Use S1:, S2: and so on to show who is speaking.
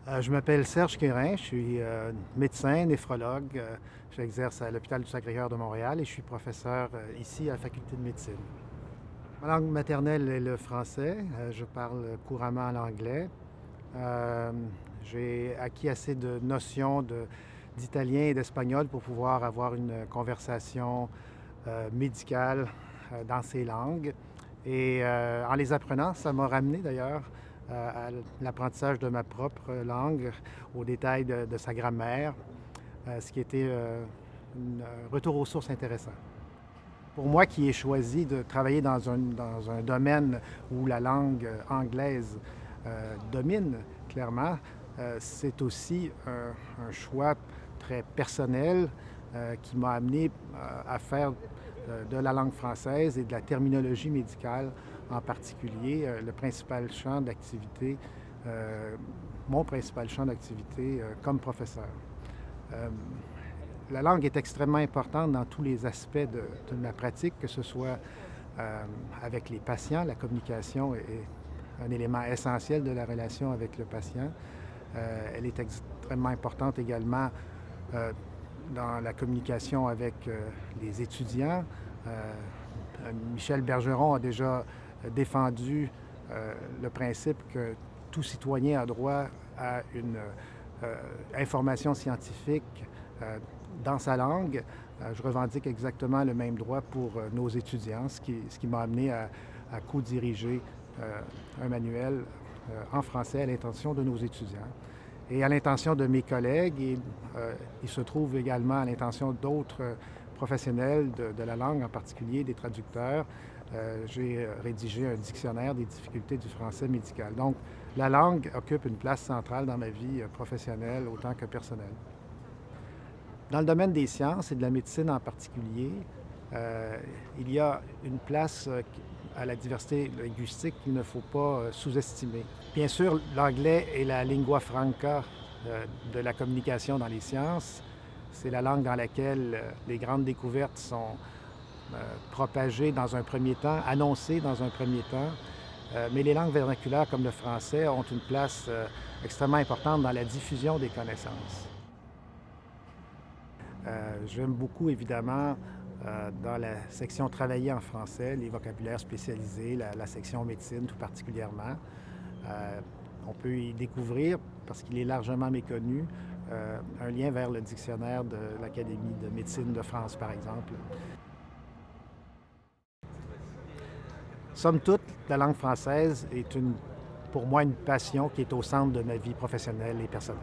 S1: Je m'appelle Serge Quérin, je suis médecin, néphrologue. J'exerce à l'hôpital du Sacré-Cœur de Montréal et je suis professeur ici à la faculté de médecine. Ma langue maternelle est le français. Je parle couramment l'anglais. Euh, j'ai acquis assez de notions d'italien et d'espagnol pour pouvoir avoir une conversation médicale dans ces langues. Et en les apprenant, ça m'a ramené d'ailleurs à l'apprentissage de ma propre langue, aux détails de sa grammaire, ce qui était un retour aux sources intéressant. Pour moi qui ai choisi de travailler dans un domaine où la langue anglaise domine clairement, c'est aussi un choix très personnel qui m'a amené à faire de la langue française et de la terminologie médicale en particulier le principal champ d'activité, mon principal champ d'activité comme professeur. Euh, la langue est extrêmement importante dans tous les aspects de ma pratique, que ce soit avec les patients. La communication est un élément essentiel de la relation avec le patient. Elle est extrêmement importante également dans la communication avec les étudiants. Michel Bergeron a déjà défendu le principe que tout citoyen a droit à une information scientifique dans sa langue. Je revendique exactement le même droit pour nos étudiants, ce qui m'a amené à co-diriger un manuel en français à l'intention de nos étudiants et à l'intention de mes collègues. Et il se trouve également à l'intention d'autres professionnels de la langue, en particulier des traducteurs. J'ai rédigé un dictionnaire des difficultés du français médical. Donc, la langue occupe une place centrale dans ma vie professionnelle autant que personnelle. Dans le domaine des sciences et de la médecine en particulier, il y a une place à la diversité linguistique qu'il ne faut pas sous-estimer. Bien sûr, l'anglais est la lingua franca de la communication dans les sciences. C'est la langue dans laquelle les grandes découvertes sont propagées dans un premier temps, annoncées dans un premier temps. Mais les langues vernaculaires comme le français ont une place extrêmement importante dans la diffusion des connaissances. J'aime beaucoup, évidemment, dans la section travailler en français, les vocabulaires spécialisés, la section médecine tout particulièrement. On peut y découvrir, parce qu'il est largement méconnu, un lien vers le dictionnaire de l'Académie de médecine de France, par exemple. Somme toute, la langue française est pour moi une passion qui est au centre de ma vie professionnelle et personnelle.